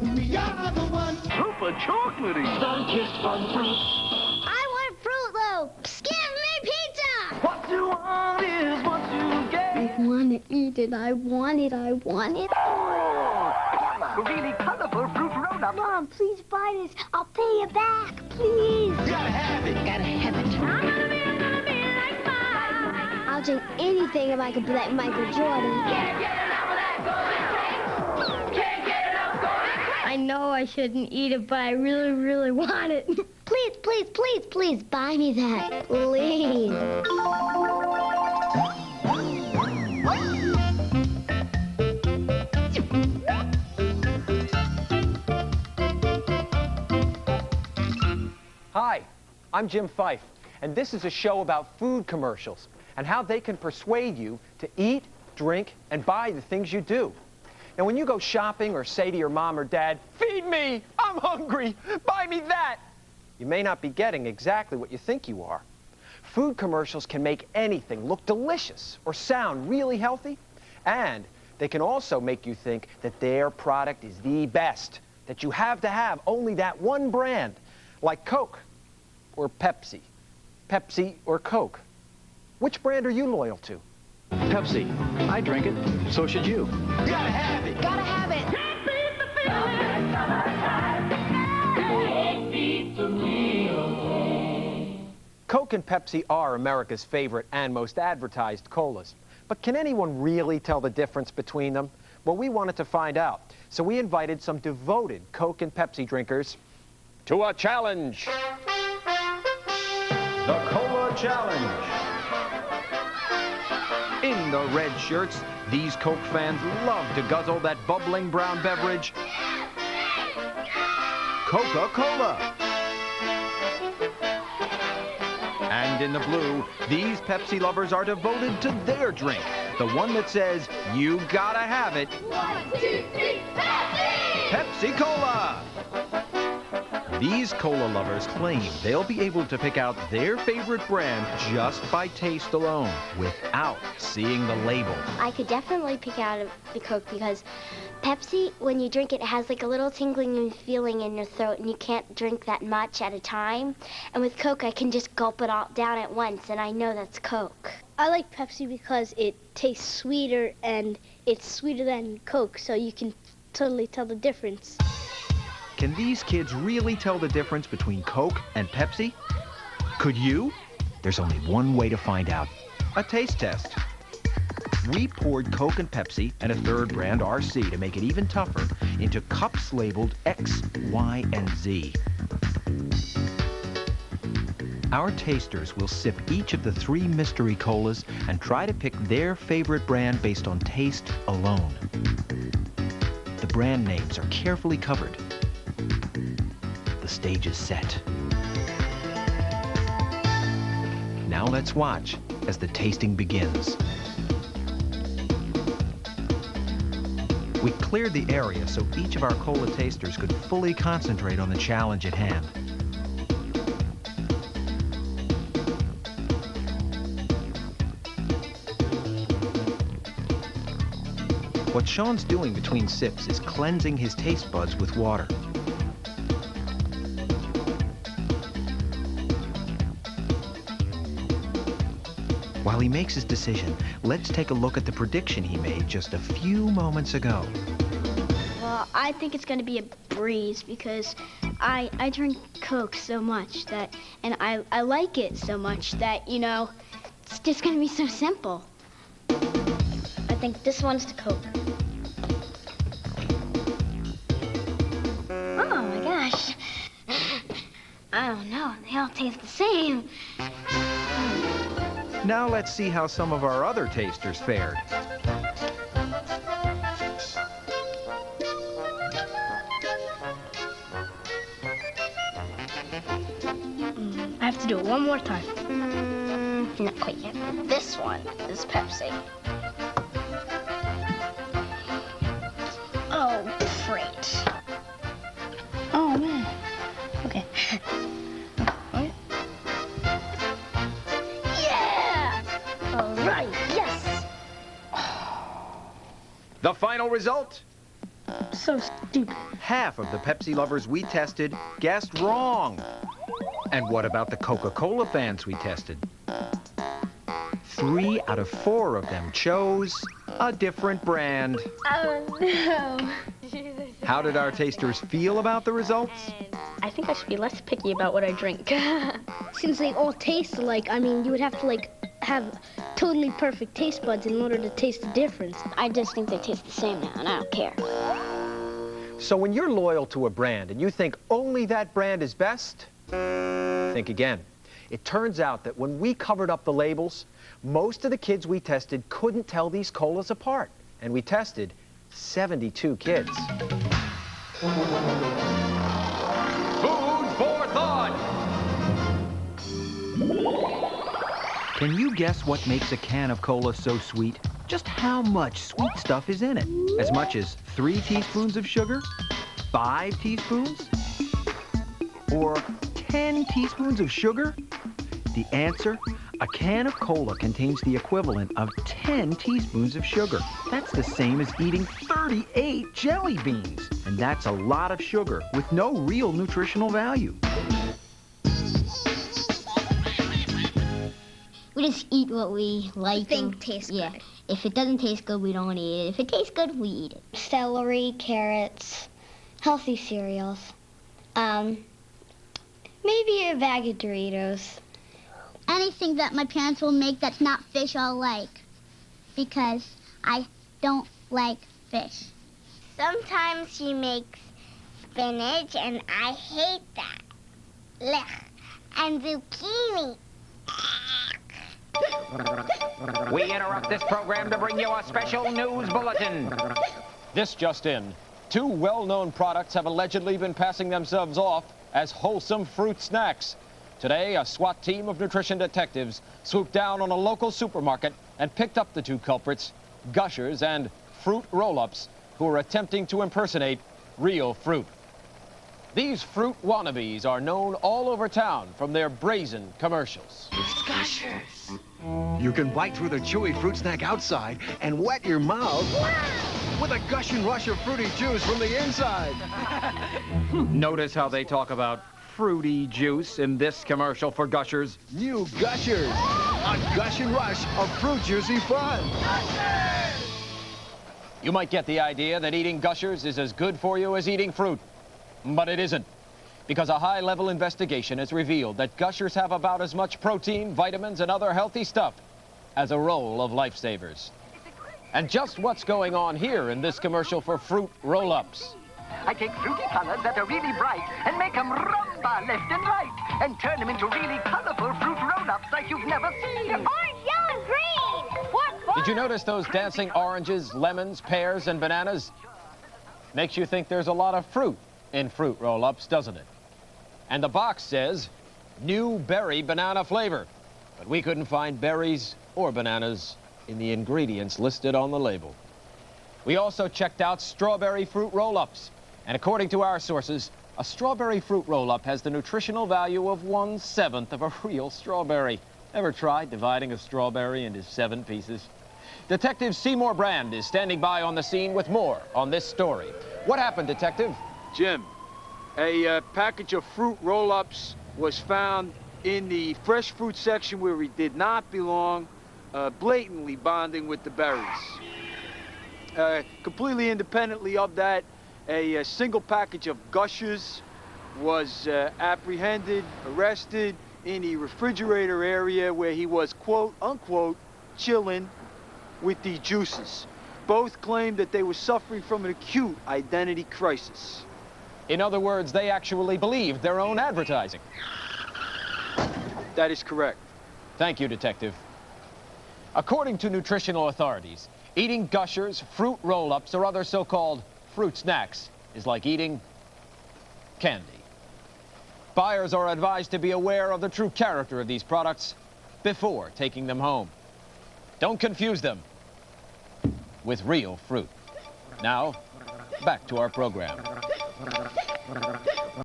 We are the ones. Super chocolatey. Sun-kissed fun fruit. I want Fruit Loops. Give me pizza. What you want is what you get. I want to eat it. I want it. I want it. Really colorful fruit roll-up. Mom, please buy this. I'll pay you back, please. Gotta have it. Gotta have it. I'm gonna be like Mom. I'll drink anything if I can be like Michael Jordan. Can't get enough of that golden drink. Can't get enough golden drink. I know I shouldn't eat it, but I really, really want it. Please, please, please, please buy me that. Please. Hi, I'm Jim Fife, and this is a show about food commercials and how they can persuade you to eat, drink, and buy the things you do. Now, when you go shopping or say to your mom or dad, "Feed me, I'm hungry, buy me that," you may not be getting exactly what you think you are. Food commercials can make anything look delicious or sound really healthy, and they can also make you think that their product is the best, that you have to have only that one brand, like Coke or Pepsi. Pepsi or Coke. Which brand are you loyal to? Pepsi. I drink it. So should you. Gotta have it. Gotta have it. Can't beat the feeling. Can't beat the meal. Coke and Pepsi are America's favorite and most advertised colas. But can anyone really tell the difference between them? Well, we wanted to find out. So we invited some devoted Coke and Pepsi drinkers to a challenge. The Cola Challenge. In the red shirts, these Coke fans love to guzzle that bubbling brown beverage, Coca-Cola. And in the blue, these Pepsi lovers are devoted to their drink, the one that says, "You gotta have it." 1, 2, 3, Pepsi! Pepsi Cola! These cola lovers claim they'll be able to pick out their favorite brand just by taste alone, without seeing the label. I could definitely pick out the Coke because Pepsi, when you drink it, it has like a little tingling feeling in your throat, and you can't drink that much at a time. And with Coke, I can just gulp it all down at once, and I know that's Coke. I like Pepsi because it tastes sweeter, and it's sweeter than Coke, so you can totally tell the difference. Can these kids really tell the difference between Coke and Pepsi? Could you? There's only one way to find out. A taste test. We poured Coke and Pepsi and a third brand, RC, to make it even tougher, into cups labeled X, Y, and Z. Our tasters will sip each of the 3 mystery colas and try to pick their favorite brand based on taste alone. The brand names are carefully covered. The stage is set. Now let's watch as the tasting begins. We cleared the area so each of our cola tasters could fully concentrate on the challenge at hand. What Sean's doing between sips is cleansing his taste buds with water. While he makes his decision, let's take a look at the prediction he made just a few moments ago. Well, I think it's going to be a breeze because I drink Coke so much that, and I like it so much that, you know, it's just going to be so simple. I think this one's the Coke. Oh my gosh. I don't know, they all taste the same. Now let's see how some of our other tasters fared. I have to do it one more time. Not quite yet. This one is Pepsi. Oh, great. Oh, man. Okay. Okay. Yeah! All right, yes! The final result? So stupid. Half of the Pepsi lovers we tested guessed wrong. And what about the Coca-Cola fans we tested? 3 out of 4 of them chose a different brand. Oh, no. How did our tasters feel about the results? I think I should be less picky about what I drink. Since they all taste alike, I mean, you would have to, like, have totally perfect taste buds in order to taste the difference. I just think they taste the same now, and I don't care. So when you're loyal to a brand and you think only that brand is best, think again. It turns out that when we covered up the labels, most of the kids we tested couldn't tell these colas apart. And we tested 72 kids. Food for thought! Can you guess what makes a can of cola so sweet? Just how much sweet stuff is in it? As much as 3 teaspoons of sugar? 5 teaspoons? Or 10 teaspoons of sugar? The answer? A can of cola contains the equivalent of 10 teaspoons of sugar. That's the same as eating 38 jelly beans. And that's a lot of sugar with no real nutritional value. We just eat what we like. Think tastes Yeah. good. If it doesn't taste good, we don't eat it. If it tastes good, we eat it. Celery, carrots, healthy cereals. Maybe a bag of Doritos. Anything that my parents will make that's not fish I'll like, because I don't like fish. Sometimes she makes spinach, and I hate that. Blech. And zucchini. We interrupt this program to bring you a special news bulletin. This just in. 2 well-known products have allegedly been passing themselves off as wholesome fruit snacks. Today, a SWAT team of nutrition detectives swooped down on a local supermarket and picked up the 2 culprits, Gushers and Fruit Roll-Ups, who were attempting to impersonate real fruit. These fruit wannabes are known all over town from their brazen commercials. It's Gushers. You can bite through the chewy fruit snack outside and wet your mouth with a gush and rush of fruity juice from the inside. Notice how they talk about fruity juice in this commercial for Gushers. New Gushers. A gush and rush of fruit juicy fun. You might get the idea that eating Gushers is as good for you as eating fruit. But it isn't, because a high-level investigation has revealed that Gushers have about as much protein, vitamins, and other healthy stuff as a roll of lifesavers. And just what's going on here in this commercial for Fruit Roll-Ups? I take fruity colors that are really bright and make them rumba left and right and turn them into really colorful fruit roll-ups like you've never seen. Orange, yellow, green! What? Did you notice those dancing oranges, lemons, pears, and bananas? Makes you think there's a lot of fruit in Fruit Roll-Ups, doesn't it? And the box says, new berry banana flavor. But we couldn't find berries or bananas in the ingredients listed on the label. We also checked out strawberry fruit roll-ups. And according to our sources, a strawberry fruit roll-up has the nutritional value of 1/7 of a real strawberry. Ever tried dividing a strawberry into 7 pieces? Detective Seymour Brand is standing by on the scene with more on this story. What happened, Detective? Jim, a package of fruit roll-ups was found in the fresh fruit section where it did not belong, blatantly bonding with the berries. Completely independently of that, a single package of Gushers was apprehended, arrested in the refrigerator area where he was, quote, unquote, chilling with the juices. Both claimed that they were suffering from an acute identity crisis. In other words, they actually believed their own advertising. That is correct. Thank you, Detective. According to nutritional authorities, eating Gushers, fruit roll-ups, or other so-called fruit snacks is like eating candy. Buyers are advised to be aware of the true character of these products before taking them home. Don't confuse them with real fruit. Now, back to our program.